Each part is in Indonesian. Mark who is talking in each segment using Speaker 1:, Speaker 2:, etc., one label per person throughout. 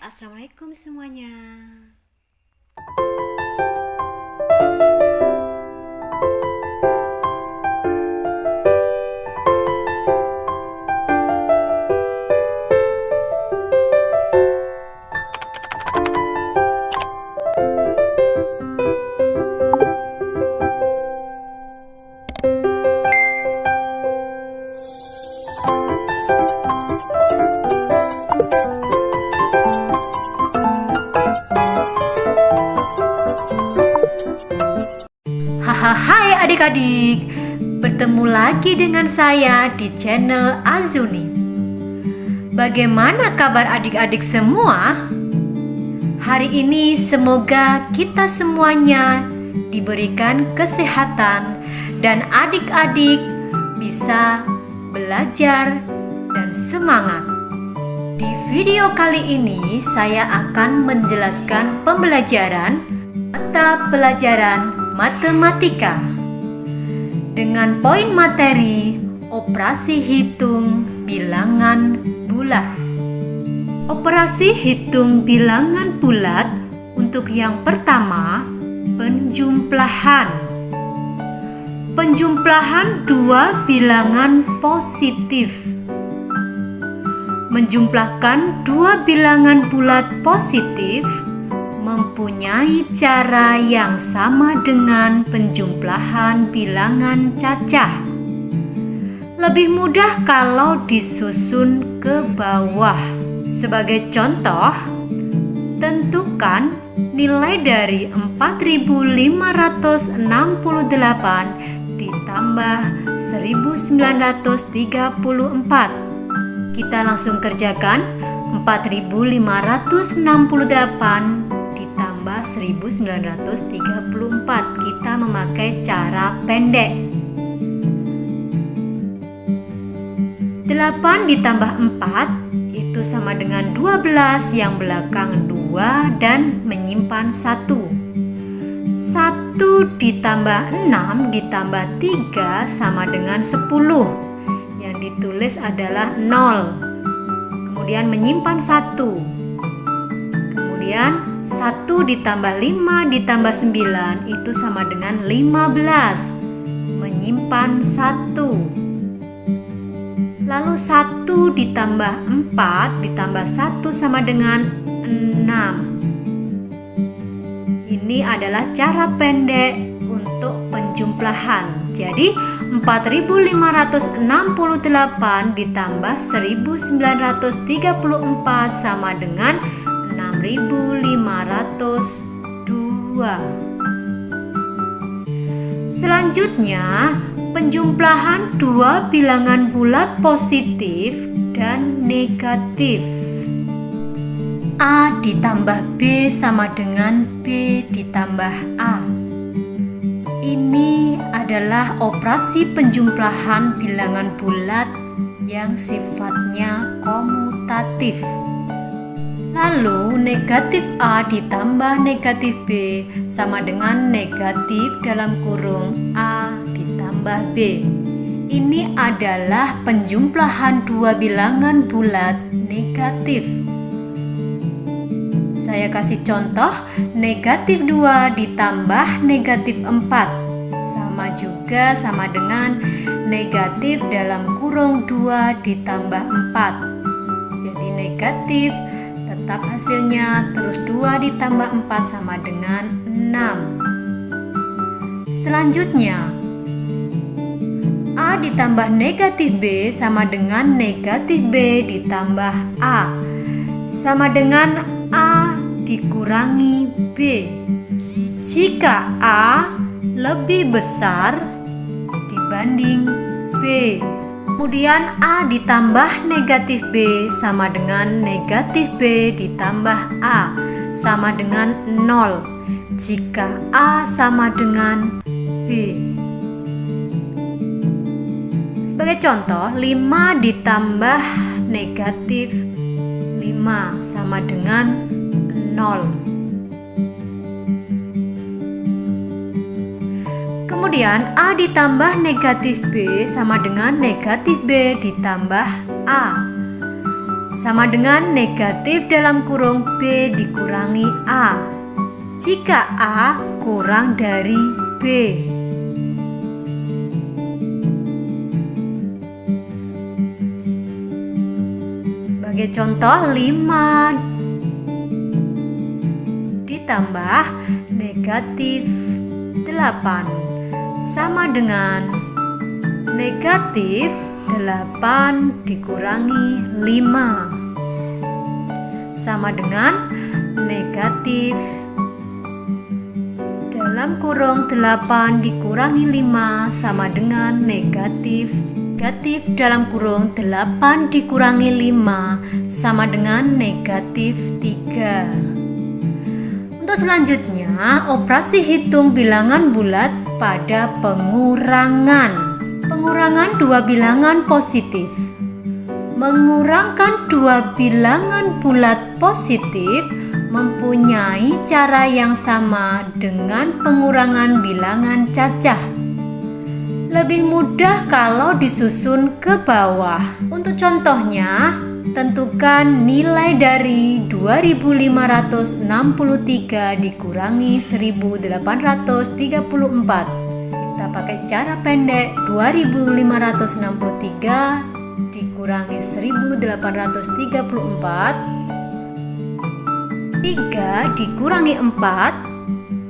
Speaker 1: Assalamualaikum semuanya. Hai adik-adik, bertemu lagi dengan saya di channel Azuni. Bagaimana kabar adik-adik semua? Hari ini semoga kita semuanya diberikan kesehatan dan adik-adik bisa belajar dan semangat. Di video kali ini saya akan menjelaskan pembelajaran mata pelajaran matematika dengan poin materi operasi hitung bilangan bulat. Operasi hitung bilangan bulat untuk yang pertama, penjumlahan. Penjumlahan dua bilangan positif. Menjumlahkan dua bilangan bulat positif mempunyai cara yang sama dengan penjumlahan bilangan cacah. Lebih mudah kalau disusun ke bawah. Sebagai contoh, tentukan nilai dari 4.568 ditambah 1.934. Kita langsung kerjakan. 4.568 ditambah 1934. Kita memakai cara pendek. 8 ditambah 4 itu sama dengan 12, yang belakang 2 dan menyimpan 1. 1 ditambah 6 ditambah 3 sama dengan 10. Yang ditulis adalah 0. Kemudian menyimpan 1. Kemudian 1 ditambah 5 ditambah 9 itu sama dengan 15. Menyimpan 1. Lalu 1 ditambah 4 ditambah 1 sama dengan 6. Ini adalah cara pendek untuk penjumlahan. Jadi 4.568 ditambah 1.934 sama dengan 6.502. Selanjutnya, penjumlahan dua bilangan bulat positif dan negatif. A ditambah B sama dengan B ditambah A. Ini adalah operasi penjumlahan bilangan bulat yang sifatnya komutatif. Lalu negatif A ditambah negatif B sama dengan negatif dalam kurung A ditambah B. Ini adalah penjumlahan dua bilangan bulat negatif. Saya kasih contoh, negatif 2 ditambah negatif 4 sama juga sama dengan negatif dalam kurung 2 ditambah 4. Jadi negatif, tetap hasilnya terus 2 ditambah 4 sama dengan 6. Selanjutnya, A ditambah negatif B sama dengan negatif B ditambah A sama dengan A dikurangi B. Jika A lebih besar dibanding B, kemudian A ditambah negatif B sama dengan negatif B ditambah A sama dengan 0 jika A sama dengan B. Sebagai contoh, 5 ditambah negatif 5 sama dengan 0. Kemudian A ditambah negatif B sama dengan negatif B ditambah A sama dengan negatif dalam kurung B dikurangi A. Jika A kurang dari B. Sebagai contoh, 5 ditambah negatif 8 sama dengan negatif 8 dikurangi 5 sama dengan negatif dalam kurung 8 dikurangi 5 sama dengan negatif dalam kurung 8 dikurangi 5 sama dengan negatif 3. Untuk selanjutnya, operasi hitung bilangan bulat pada pengurangan. Pengurangan dua bilangan positif. Mengurangkan dua bilangan bulat positif mempunyai cara yang sama dengan pengurangan bilangan cacah. Lebih mudah kalau disusun ke bawah. Untuk contohnya, tentukan nilai dari 2563 dikurangi 1834. Kita pakai cara pendek. 2563 dikurangi 1834. 3 dikurangi 4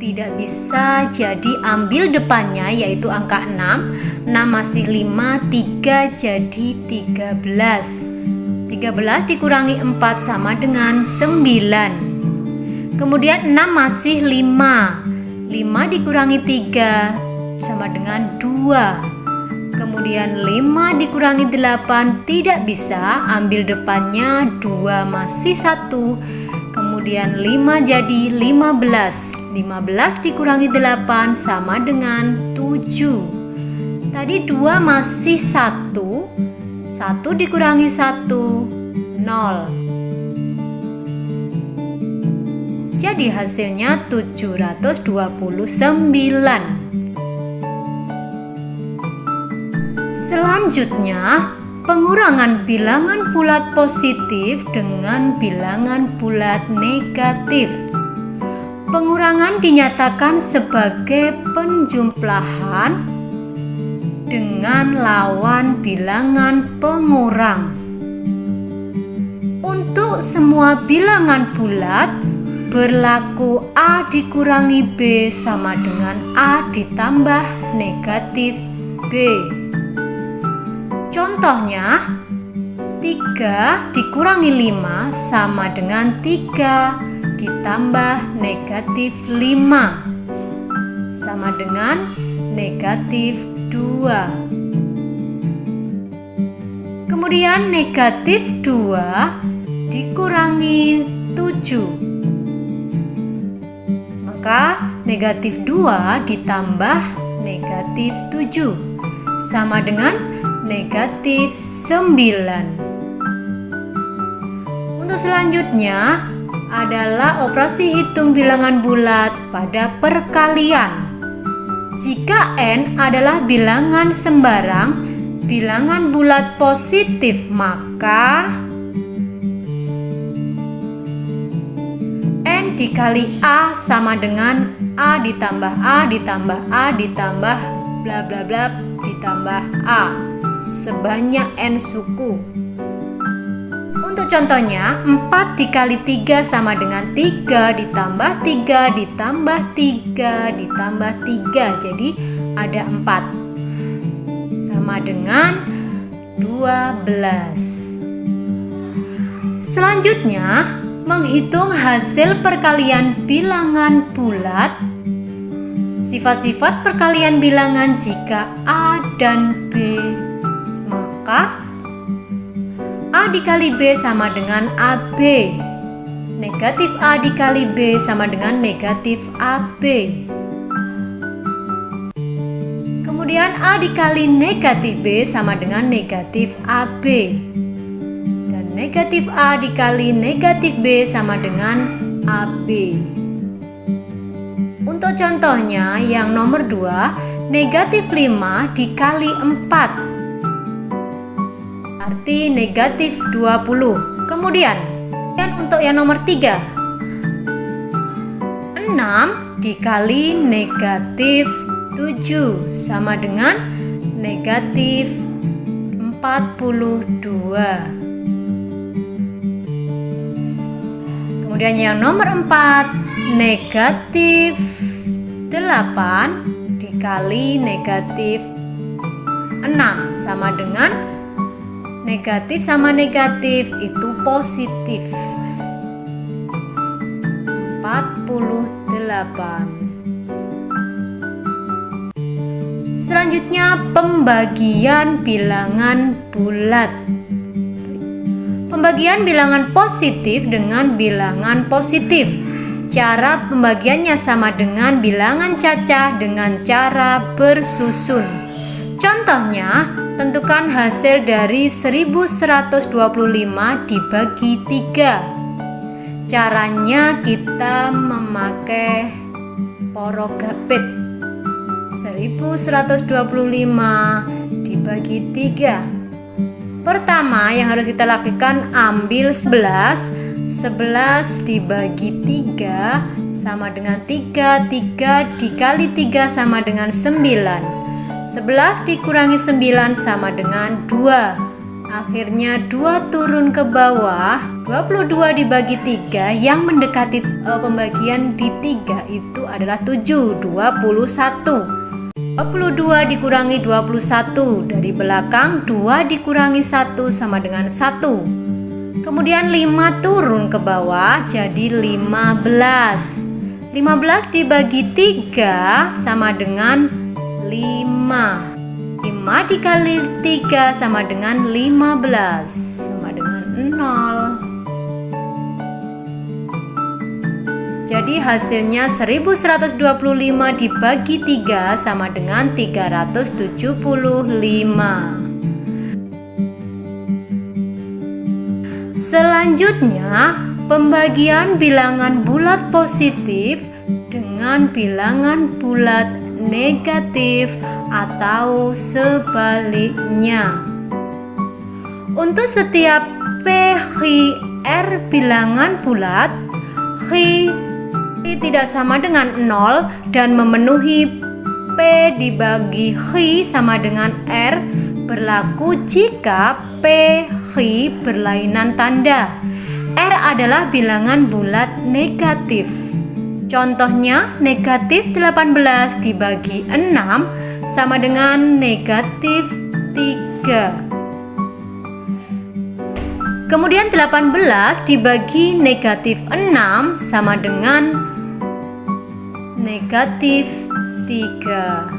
Speaker 1: tidak bisa, jadi ambil depannya yaitu angka 6. 6 masih 5, 3 jadi 13. 13 dikurangi 4 sama dengan 9. Kemudian 6 masih 5. 5 dikurangi 3 sama dengan 2. Kemudian 5 dikurangi 8 tidak bisa, ambil depannya 2 masih 1. Kemudian 5 jadi 15. 15 dikurangi 8 sama dengan 7. Tadi 2 masih 1. 1 dikurangi 1, 0. Jadi hasilnya 729. Selanjutnya, pengurangan bilangan bulat positif dengan bilangan bulat negatif. Pengurangan dinyatakan sebagai penjumlahan dengan lawan bilangan pengurang. Untuk semua bilangan bulat, berlaku A dikurangi B sama dengan A ditambah negatif B. Contohnya, 3 dikurangi 5 sama dengan 3 ditambah negatif 5 sama dengan negatif 2. Kemudian negatif 2 dikurangi 7. Maka negatif 2 ditambah negatif 7 sama dengan negatif 9. Untuk selanjutnya adalah operasi hitung bilangan bulat pada perkalian. Jika N adalah bilangan sembarang, bilangan bulat positif, maka N dikali A sama dengan A ditambah A ditambah A ditambah bla bla bla ditambah A sebanyak N suku. Untuk contohnya, 4 dikali 3 sama dengan 3 ditambah 3 ditambah 3 ditambah 3. Jadi ada 4 sama dengan 12. Selanjutnya, menghitung hasil perkalian bilangan bulat. Sifat-sifat perkalian bilangan jika A dan B, maka A dikali B sama dengan AB. Negatif A dikali B sama dengan negatif AB. Kemudian A dikali negatif B sama dengan negatif AB. Dan negatif A dikali negatif B sama dengan AB. Untuk contohnya yang nomor 2, negatif 5 dikali 4. Arti negatif 20 Kemudian untuk yang nomor 3, 6 dikali negatif 7 sama dengan negatif 42. Kemudian yang nomor 4, negatif 8 dikali negatif 6 sama dengan negatif sama negatif itu positif 48. Selanjutnya pembagian bilangan bulat. Pembagian bilangan positif dengan bilangan positif. Cara pembagiannya sama dengan bilangan cacah dengan cara bersusun. Contohnya, tentukan hasil dari 1125 dibagi 3. Caranya kita memakai porogapit. 1125 dibagi 3. Pertama yang harus kita lakukan, ambil 11 dibagi 3 sama dengan 3 dikali 3 sama dengan 9. 11 dikurangi 9 sama dengan 2. Akhirnya 2 turun ke bawah. 22 dibagi 3 yang mendekati pembagian di 3 itu adalah 7, 21. 22 dikurangi 21, dari belakang 2 dikurangi 1 sama dengan 1. Kemudian 5 turun ke bawah jadi 15. 15 dibagi 3 sama dengan 5. 5 dikali 3 sama dengan 15 sama dengan 0. Jadi hasilnya 1125 dibagi 3 sama dengan 375. Selanjutnya, pembagian bilangan bulat positif dengan bilangan bulat negatif atau sebaliknya. Untuk setiap PHR bilangan bulat, H tidak sama dengan 0 dan memenuhi P dibagi H sama dengan R berlaku jika PH berlainan tanda. R adalah bilangan bulat negatif. Contohnya, negatif 18 dibagi 6 sama dengan negatif 3. Kemudian 18 dibagi negatif 6 sama dengan negatif 3.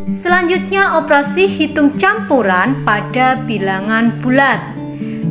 Speaker 1: Selanjutnya, operasi hitung campuran pada bilangan bulat.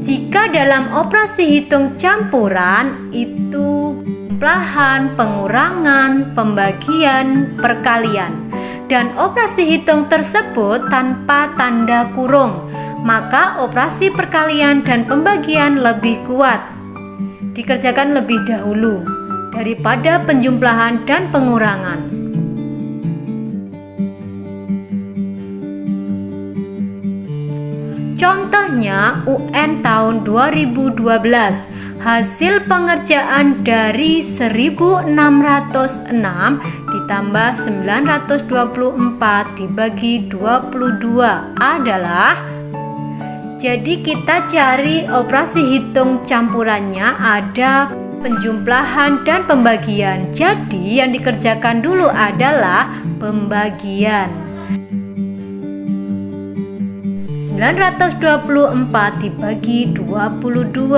Speaker 1: Jika dalam operasi hitung campuran itu jumlahan, pengurangan, pembagian, perkalian, dan operasi hitung tersebut tanpa tanda kurung, maka operasi perkalian dan pembagian lebih kuat, dikerjakan lebih dahulu daripada penjumlahan dan pengurangan. Contohnya UN tahun 2012, hasil pengerjaan dari 1606 ditambah 924 dibagi 22 adalah, jadi kita cari operasi hitung campurannya ada penjumlahan dan pembagian. Jadi yang dikerjakan dulu adalah pembagian. 924 dibagi 22.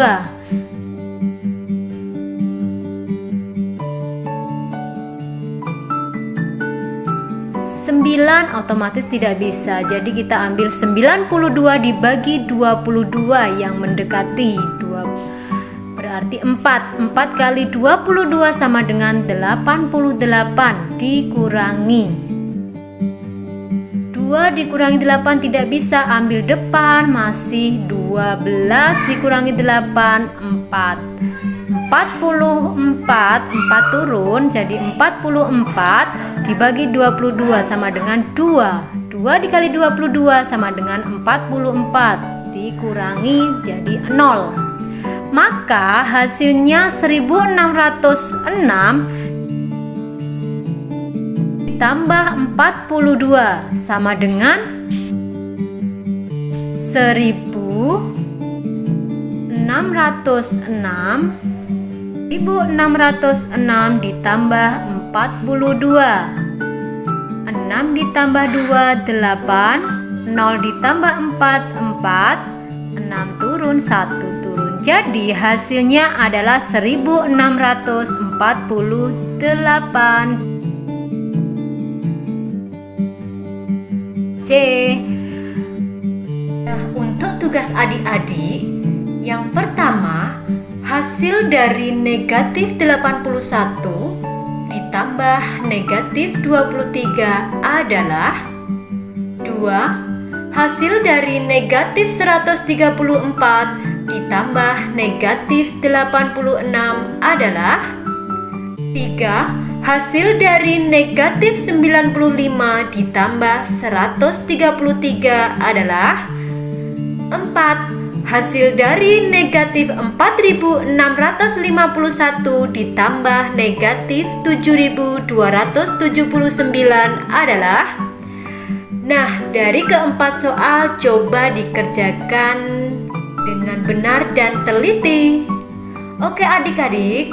Speaker 1: 9 otomatis tidak bisa. Jadi kita ambil 92 dibagi 22 yang mendekati 2. Berarti 4. 4 kali 22 sama dengan 88 dikurangi 2 dikurangi 8 tidak bisa, ambil depan, masih 12 dikurangi 8, 4. 44, 4 turun jadi 44 dibagi 22 sama dengan 2. 22 dikali 22 sama dengan 44, dikurangi jadi 0. Maka hasilnya 1606 ditambah 42 sama dengan 1606 ditambah 42. 6 ditambah 2 8, 0 ditambah 4 4, 6 turun 1 turun. Jadi hasilnya adalah 1648. C. Nah, untuk tugas adik-adik, yang pertama, hasil dari negatif 81 ditambah negatif 23 adalah 2. Hasil dari negatif 134 ditambah negatif 86 adalah 3. Hasil dari negatif 95 ditambah 133 adalah 4. Hasil dari negatif 4651 ditambah negatif 7279 adalah. Nah, dari keempat soal coba dikerjakan dengan benar dan teliti. Oke adik-adik,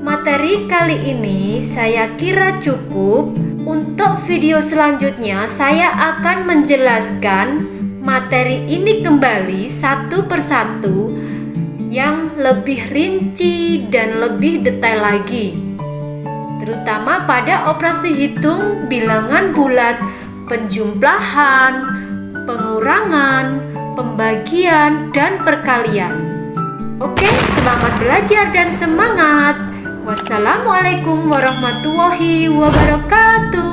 Speaker 1: materi kali ini saya kira cukup. Untuk video selanjutnya saya akan menjelaskan materi ini kembali satu persatu yang lebih rinci dan lebih detail lagi, terutama pada operasi hitung bilangan bulat, penjumlahan, pengurangan, pembagian, dan perkalian. Oke, selamat belajar dan semangat. Wassalamualaikum warahmatullahi wabarakatuh.